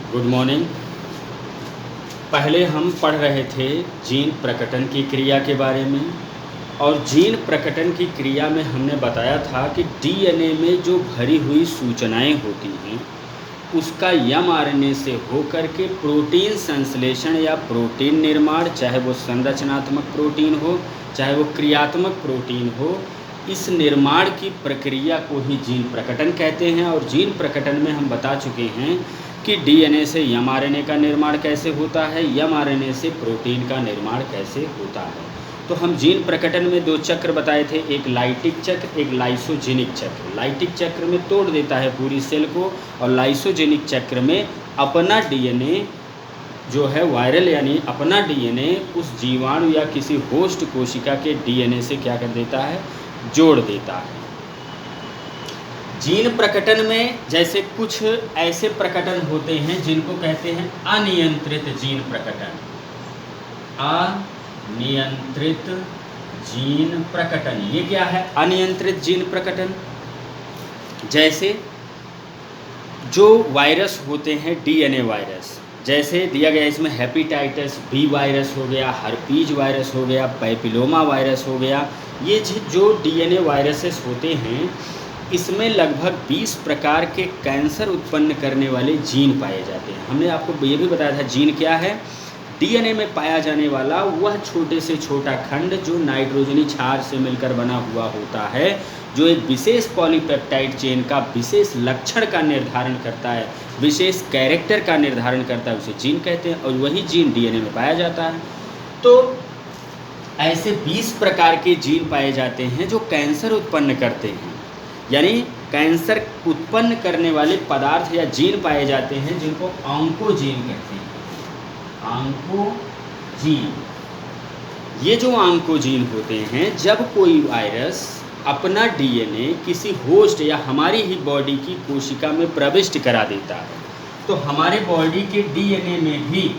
Good morning. पहले हम पढ़ रहे थे जीन प्रकटन की क्रिया के बारे में, और जीन प्रकटन की क्रिया में हमने बताया था कि डीएनए में जो भरी हुई सूचनाएं होती हैं उसका एमआरएनए से होकर के प्रोटीन संश्लेषण या प्रोटीन निर्माण, चाहे वो संरचनात्मक प्रोटीन हो चाहे वो क्रियात्मक प्रोटीन हो, इस निर्माण की प्रक्रिया को ही जीन प्रकटन कहते हैं। और जीन प्रकटन में हम बता चुके हैं कि डीएनए से एमआरएनए का निर्माण कैसे होता है, एमआरएनए से प्रोटीन का निर्माण कैसे होता है। तो हम जीन प्रकटन में दो चक्र बताए थे, एक लाइटिक चक्र, एक लाइसोजेनिक चक्र। लाइटिक चक्र में तोड़ देता है पूरी सेल को, और लाइसोजेनिक चक्र में अपना डीएनए जो है वायरल यानी अपना डीएनए उस जीवाणु या किसी होस्ट कोशिका के डीएनए से क्या कर देता है, जोड़ देता है। जीन प्रकटन में जैसे कुछ ऐसे प्रकटन होते हैं जिनको कहते हैं अनियंत्रित जीन प्रकटन। अनियंत्रित जीन प्रकटन, ये क्या है अनियंत्रित जीन प्रकटन? जैसे जो वायरस होते हैं डीएनए वायरस, जैसे दिया गया इसमें हेपेटाइटिस बी वायरस हो गया, हर्पीज वायरस हो गया, पैपिलोमा वायरस हो गया। ये जो डीएनए वायरसेस होते हैं इसमें लगभग 20 प्रकार के कैंसर उत्पन्न करने वाले जीन पाए जाते हैं। हमने आपको ये भी बताया था जीन क्या है। डीएनए में पाया जाने वाला वह छोटे से छोटा खंड जो नाइट्रोजनी क्षार से मिलकर बना हुआ होता है, जो एक विशेष पॉलीपेप्टाइड चेन का विशेष लक्षण का निर्धारण करता है, विशेष कैरेक्टर का निर्धारण करता है, उसे जीन कहते हैं। और वही जीन डीएनए में पाया जाता है। तो ऐसे 20 प्रकार के जीन पाए जाते हैं जो कैंसर उत्पन्न करते हैं, यानी कैंसर उत्पन्न करने वाले पदार्थ या जीन पाए जाते हैं जिनको ऑन्कोजीन कहते हैं। ऑन्कोजीन, ये जो ऑन्कोजीन होते हैं, जब कोई वायरस अपना डीएनए किसी होस्ट या हमारी ही बॉडी की कोशिका में प्रविष्ट करा देता है, तो हमारे बॉडी के डीएनए में भी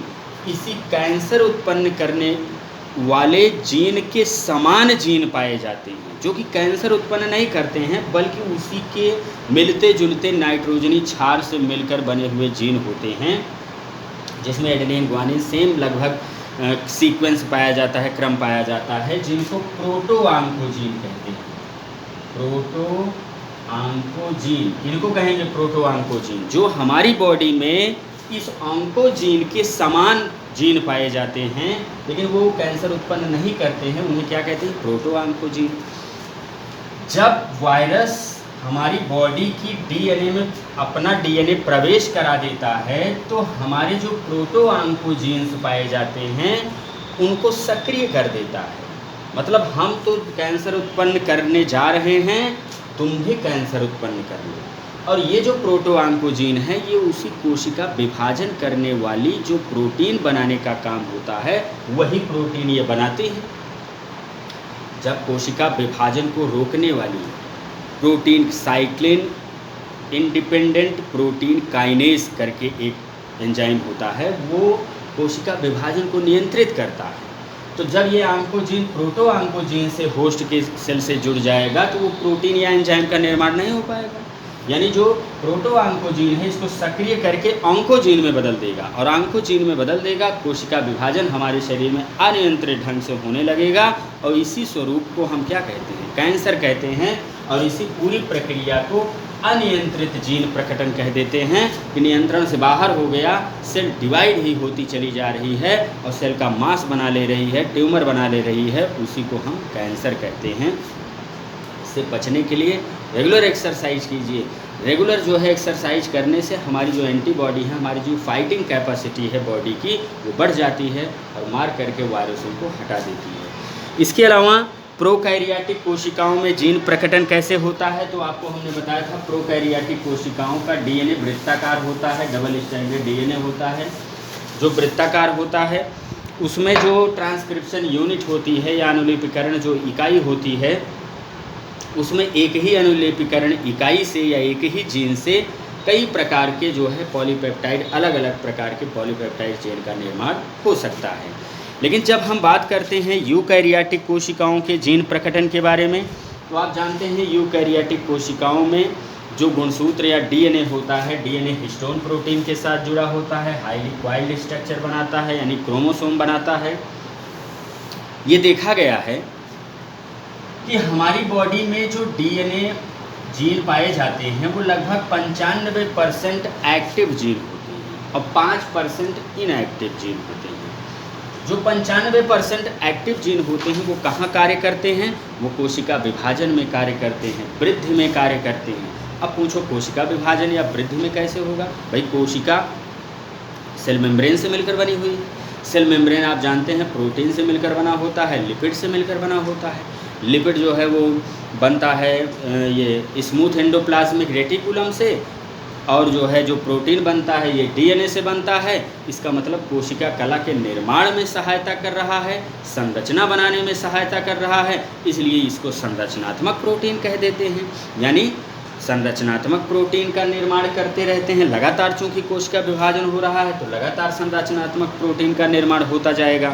इसी कैंसर उत्पन्न करने वाले जीन के समान जीन पाए जाते हैं, जो कि कैंसर उत्पन्न नहीं करते हैं बल्कि उसी के मिलते जुलते नाइट्रोजनी क्षार से मिलकर बने हुए जीन होते हैं, जिसमें एडेनिन ग्वानिन सेम लगभग सीक्वेंस पाया जाता है, क्रम पाया जाता है, जिनको प्रोटो ऑन्कोजीन कहते हैं। प्रोटो ऑन्कोजीन इनको कहेंगे, प्रोटो ऑन्कोजीन, जो हमारी बॉडी में इस ऑन्कोजीन के समान जीन पाए जाते हैं लेकिन वो कैंसर उत्पन्न नहीं करते हैं, उन्हें क्या कहते हैं, प्रोटो ऑन्कोजीन। जब वायरस हमारी बॉडी की डीएनए में अपना डीएनए प्रवेश करा देता है तो हमारे जो प्रोटो ऑन्कोजीन्स पाए जाते हैं उनको सक्रिय कर देता है। मतलब हम तो कैंसर उत्पन्न करने जा रहे हैं, तुम भी कैंसर उत्पन्न कर लो। और ये जो प्रोटो ऑन्कोजीन है ये उसी कोशिका विभाजन करने वाली जो प्रोटीन बनाने का काम होता है वही प्रोटीन ये बनाते हैं। जब कोशिका विभाजन को रोकने वाली protein cyclin independent protein kinase करके एक एंजाइम होता है, वो कोशिका विभाजन को नियंत्रित करता है। तो जब ये ऑन्कोजीन प्रोटो ऑन्कोजीन से होस्ट के सेल से जुड़ जाएगा तो वो प्रोटीन या एंजाइम का निर्माण नहीं हो पाएगा। यानी जो प्रोटो ऑन्कोजीन है इसको सक्रिय करके ऑन्कोजीन में बदल देगा, और ऑन्कोजीन में बदल देगा, कोशिका विभाजन हमारे शरीर में अनियंत्रित ढंग से होने लगेगा, और इसी स्वरूप को हम क्या कहते हैं, कैंसर कहते हैं। और इसी पूरी प्रक्रिया को अनियंत्रित जीन प्रकटन कह देते हैं कि नियंत्रण से बाहर हो गया, सेल डिवाइड ही होती चली जा रही है और सेल का मास बना ले रही है, ट्यूमर बना ले रही है, उसी को हम कैंसर कहते हैं। इससे बचने के लिए रेगुलर एक्सरसाइज कीजिए। रेगुलर जो है एक्सरसाइज करने से हमारी जो एंटीबॉडी है, हमारी जो फाइटिंग कैपेसिटी है बॉडी की, वो बढ़ जाती है और मार करके वायरसों को हटा देती है। इसके अलावा प्रोकैरियोटिक कोशिकाओं में जीन प्रकटन कैसे होता है, तो आपको हमने बताया था प्रोकैरियोटिक कोशिकाओं का डीएनए वृत्ताकार होता है, डबल स्ट्रैंडेड डीएनए होता है। जो वृत्ताकार होता है उसमें जो ट्रांसक्रिप्शन यूनिट होती है या अनुलिपिकरण जो इकाई होती है, उसमें एक ही अनुलेपीकरण इकाई से या एक ही जीन से कई प्रकार के जो है पॉलीपेप्टाइड, अलग अलग प्रकार के पॉलीपेप्टाइड चेन का निर्माण हो सकता है। लेकिन जब हम बात करते हैं यूकैरियोटिक कोशिकाओं के जीन प्रकटन के बारे में, तो आप जानते हैं यूकैरियोटिक कोशिकाओं में जो गुणसूत्र या डीएनए होता है, डीएनए हिस्टोन प्रोटीन के साथ जुड़ा होता है, हाईली क्वाइल्ड स्ट्रक्चर बनाता है यानी क्रोमोसोम बनाता है। ये देखा गया है कि हमारी बॉडी में जो डीएनए जीन पाए जाते हैं वो लगभग 95% एक्टिव जीन होते हैं और 5% इनएक्टिव जीन होते हैं। जो 95% एक्टिव जीन होते हैं वो कहाँ कार्य करते हैं? वो कोशिका विभाजन में कार्य करते हैं, वृद्धि में कार्य करते हैं। अब पूछो कोशिका विभाजन या वृद्धि में कैसे होगा? भाई कोशिका सेल मेम्ब्रेन से मिलकर बनी हुई है। सेल मेम्ब्रेन आप जानते हैं प्रोटीन से मिलकर बना होता है, लिपिड से मिलकर बना होता है। लिपिड जो है वो बनता है ये स्मूथ एंडोप्लाज्मिक रेटिकुलम से, और जो है जो प्रोटीन बनता है ये डीएनए से बनता है। इसका मतलब कोशिका कला के निर्माण में सहायता कर रहा है, संरचना बनाने में सहायता कर रहा है, इसलिए इसको संरचनात्मक प्रोटीन कह देते हैं। यानी संरचनात्मक प्रोटीन का निर्माण करते रहते हैं लगातार। चूँकि कोशिका विभाजन हो रहा है तो लगातार संरचनात्मक प्रोटीन का निर्माण होता जाएगा।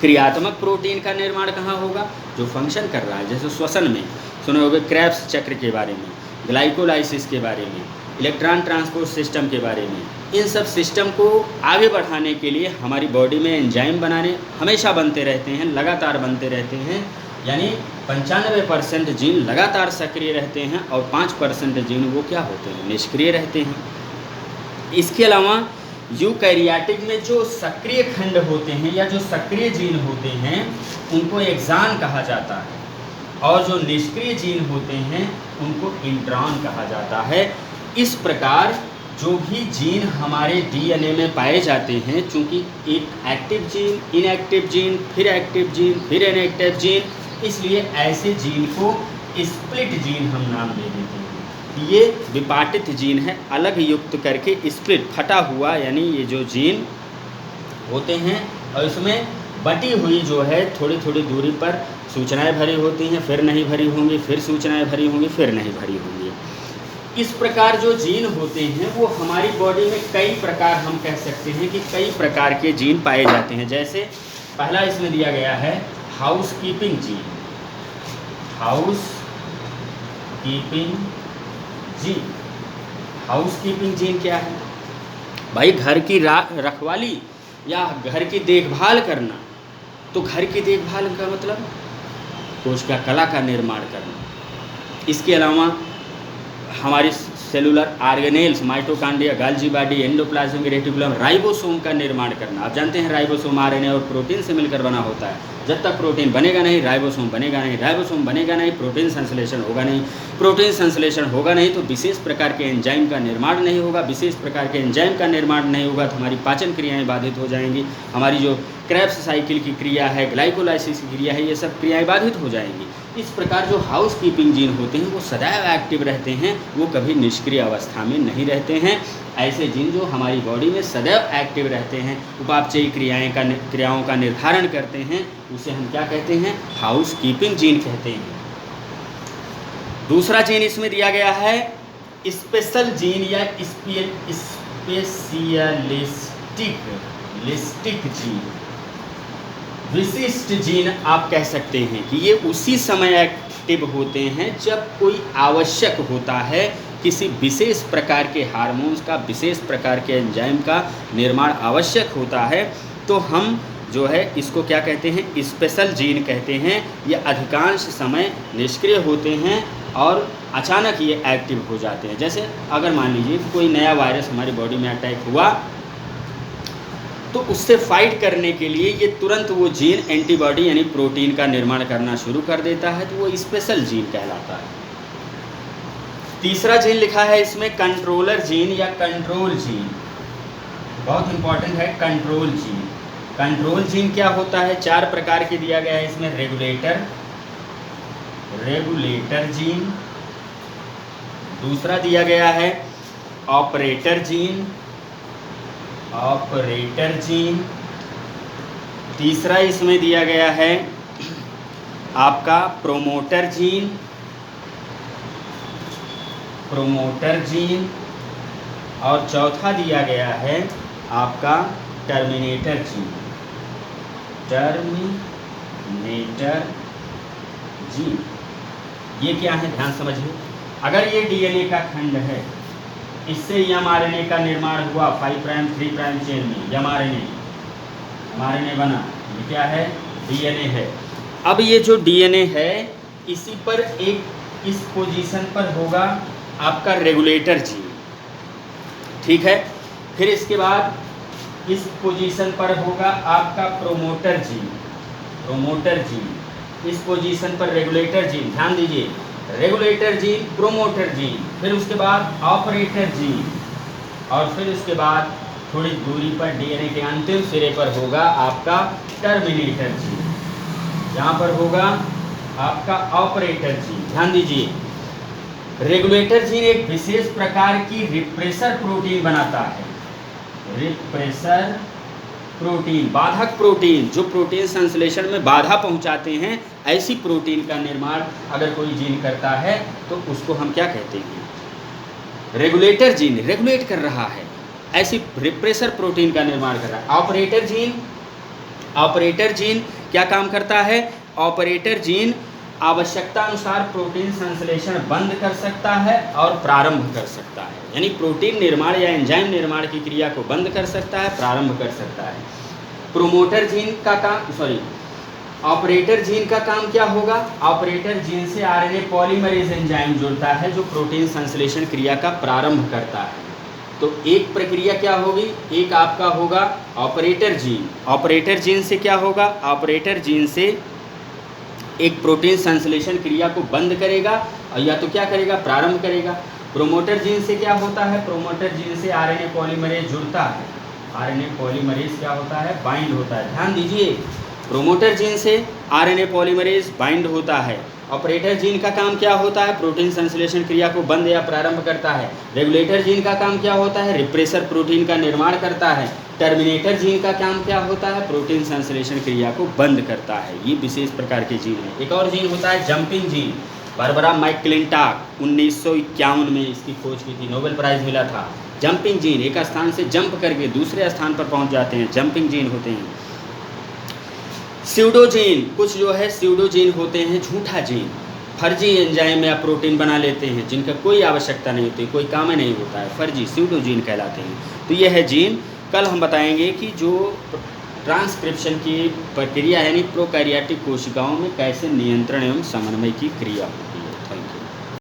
क्रियात्मक प्रोटीन का निर्माण कहाँ होगा? जो फंक्शन कर रहा है, जैसे श्वसन में सुने होंगे क्रेब्स चक्र के बारे में, ग्लाइकोलाइसिस के बारे में, इलेक्ट्रॉन ट्रांसपोर्ट सिस्टम के बारे में। इन सब सिस्टम को आगे बढ़ाने के लिए हमारी बॉडी में एंजाइम बनाने हमेशा बनते रहते हैं, लगातार बनते रहते हैं। यानी 95% जीन लगातार सक्रिय रहते हैं और 5% जीन वो क्या होते हैं? निष्क्रिय रहते हैं। इसके अलावा यूकैरियोटिक में जो सक्रिय खंड होते हैं या जो सक्रिय जीन होते हैं उनको एक्सान कहा जाता है, और जो निष्क्रिय जीन होते हैं उनको इंट्रॉन कहा जाता है। इस प्रकार जो भी जीन हमारे डीएनए में पाए जाते हैं, चूँकि एक एक्टिव जीन, इनएक्टिव जीन, फिर एक्टिव जीन, फिर इनएक्टिव जीन, इसलिए ऐसे जीन को स्प्लिट जीन हम नाम दे देते हैं। ये विपाटित जीन है, अलग युक्त करके स्प्लिट, फटा हुआ, यानी ये जो जीन होते हैं और इसमें बटी हुई जो है थोड़ी थोड़ी दूरी पर सूचनाएं भरी होती हैं, फिर नहीं भरी होंगी, फिर सूचनाएं भरी होंगी, फिर नहीं भरी होंगी। इस प्रकार जो जीन होते हैं वो हमारी बॉडी में कई प्रकार, हम कह सकते हैं कि कई प्रकार के जीन पाए जाते हैं। जैसे पहला इसमें दिया गया है house keeping gene. House keeping gene, house keeping gene क्या है? भाई घर की रखवाली या घर की देखभाल करना। तो घर की देखभाल का मतलब कोशिका कला का निर्माण करना। इसके अलावा हमारी cellular organelles, mitochondria, गाल्जी body, endoplasmic reticulum, ribosome का निर्माण करना। आप जानते हैं राइबोसोम आरएनए और प्रोटीन से मिलकर बना होता है। जब तक प्रोटीन बनेगा नहीं राइबोसोम बनेगा नहीं, राइबोसोम बनेगा नहीं प्रोटीन संश्लेषण होगा नहीं, प्रोटीन संश्लेषण होगा नहीं तो विशेष प्रकार के एंजाइम का निर्माण नहीं होगा, विशेष प्रकार के एंजाइम का निर्माण नहीं होगा तो हमारी पाचन क्रियाएं बाधित हो जाएंगी। हमारी जो क्रेब्स साइकिल की क्रिया है, ग्लाइकोलाइसिस की क्रिया है, ये सब क्रियाएं बाधित हो जाएंगी। इस प्रकार जो हाउस कीपिंग जीन होते हैं वो सदैव एक्टिव रहते हैं, वो कभी निष्क्रिय अवस्था में नहीं रहते हैं। ऐसे जीन जो हमारी बॉडी में सदैव एक्टिव रहते हैं, उपापचयी क्रियाओं का निर्धारण करते हैं, उसे हम क्या कहते हैं? हाउस कीपिंग जीन कहते हैं। दूसरा जीन इसमें दिया गया है स्पेशल जीन या स्पेशलिस्टिक जीन। विशिष्ट जीन आप कह सकते हैं कि ये उसी समय एक्टिव होते हैं जब कोई आवश्यक होता है, किसी विशेष प्रकार के हार्मोन्स का, विशेष प्रकार के एंजाइम का निर्माण आवश्यक होता है, तो हम जो है इसको क्या कहते हैं? स्पेशल जीन कहते हैं। ये अधिकांश समय निष्क्रिय होते हैं और अचानक ये एक्टिव हो जाते हैं। जैसे अगर मान लीजिए कोई नया वायरस हमारी बॉडी में अटैक हुआ तो उससे फाइट करने के लिए ये तुरंत वो जीन एंटीबॉडी यानी प्रोटीन का निर्माण करना शुरू कर देता है, तो वो स्पेशल जीन कहलाता है। तीसरा जीन लिखा है इसमें कंट्रोलर जीन या कंट्रोल जीन, बहुत इंपॉर्टेंट है कंट्रोल जीन। कंट्रोल जीन क्या होता है? 4 प्रकार के दिया गया है इसमें। रेगुलेटर जीन, दूसरा दिया गया है ऑपरेटर जीन, तीसरा इसमें दिया गया है आपका प्रोमोटर जीन, और चौथा दिया गया है आपका टर्मिनेटर जीन। ये क्या है? ध्यान समझिए। अगर ये डीएनए का खंड है, इससे एमआरएनए का निर्माण हुआ 5 प्राइम 3 प्राइम चेन में, एमआरएनए बना, ये क्या है? डीएनए है। अब ये जो डीएनए है इसी पर एक इस पोजीशन पर होगा आपका रेगुलेटर जीन, ठीक है। फिर इसके बाद इस पोजीशन पर होगा आपका प्रोमोटर जीन, इस पोजीशन पर रेगुलेटर जीन, ध्यान दीजिए, रेगुलेटर जीन, प्रोमोटर जीन, फिर उसके बाद ऑपरेटर जीन, और फिर उसके बाद थोड़ी दूरी पर डीएनए के अंतिम सिरे पर होगा आपका टर्मिनेटर जीन, यहाँ पर होगा आपका ऑपरेटर जीन। ध्यान दीजिए, रेगुलेटर जीन एक विशेष प्रकार की रिप्रेसर प्रोटीन बनाता है, रिप्रेसर प्रोटीन, बाधक प्रोटीन, जो प्रोटीन संश्लेषण में बाधा पहुंचाते हैं, ऐसी प्रोटीन का निर्माण अगर कोई जीन करता है तो उसको हम क्या कहते हैं? रेगुलेटर जीन, रेगुलेट कर रहा है, ऐसी रिप्रेसर प्रोटीन का निर्माण कर रहा है। ऑपरेटर जीन क्या काम करता है? ऑपरेटर जीन आवश्यकता अनुसार प्रोटीन संश्लेषण बंद कर सकता है और प्रारंभ कर सकता है, यानी प्रोटीन निर्माण या एंजाइम निर्माण की क्रिया को बंद कर सकता है, प्रारंभ कर सकता है। प्रोमोटर जीन का काम, ऑपरेटर जीन का काम क्या होगा? ऑपरेटर जीन से आरएनए पॉलीमरेज एंजाइम जुड़ता है जो प्रोटीन संश्लेषण क्रिया का प्रारंभ करता है। तो एक प्रक्रिया क्या होगी? एक आपका होगा ऑपरेटर जीन, ऑपरेटर जीन से क्या होगा? ऑपरेटर जीन से एक प्रोटीन संश्लेषण क्रिया को बंद करेगा और या तो क्या करेगा? प्रारंभ करेगा। प्रोमोटर जीन से क्या होता है? प्रोमोटर जीन से आरएनए पॉलीमरेज जुड़ता है, आरएनए पॉलीमरेज क्या होता है? बाइंड होता है। ध्यान दीजिए, प्रोमोटर जीन से आरएनए पॉलीमरेज बाइंड होता है। ऑपरेटर जीन का काम क्या होता है? प्रोटीन संश्लेषण क्रिया को बंद या प्रारंभ करता है। रेगुलेटर जीन का काम क्या होता है? रिप्रेसर प्रोटीन का निर्माण करता है। टर्मिनेटर जीन का काम क्या होता है? प्रोटीन संश्लेषण क्रिया को बंद करता है। ये विशेष प्रकार के जीन है। एक और जीन होता है जंपिंग जीन। बारबरा मैकक्लिंटॉक 1951 में इसकी खोज की थी, नोबेल प्राइज़ मिला था। जंपिंग जीन, एक स्थान से जंप करके दूसरे स्थान पर पहुंच जाते हैं, जंपिंग जीन होते हैं। स्यूडोजीन, कुछ जो है स्यूडोजीन होते हैं, झूठा जीन, फर्जी एंजाइम या प्रोटीन बना लेते हैं जिनका कोई आवश्यकता नहीं होती, कोई काम नहीं होता है, फर्जी स्यूडोजीन कहलाते हैं। तो यह है जीन। कल हम बताएंगे कि जो ट्रांसक्रिप्शन की प्रक्रिया है, यानी प्रोकैरियोटिक कोशिकाओं में कैसे नियंत्रण एवं समन्वय की क्रिया हो।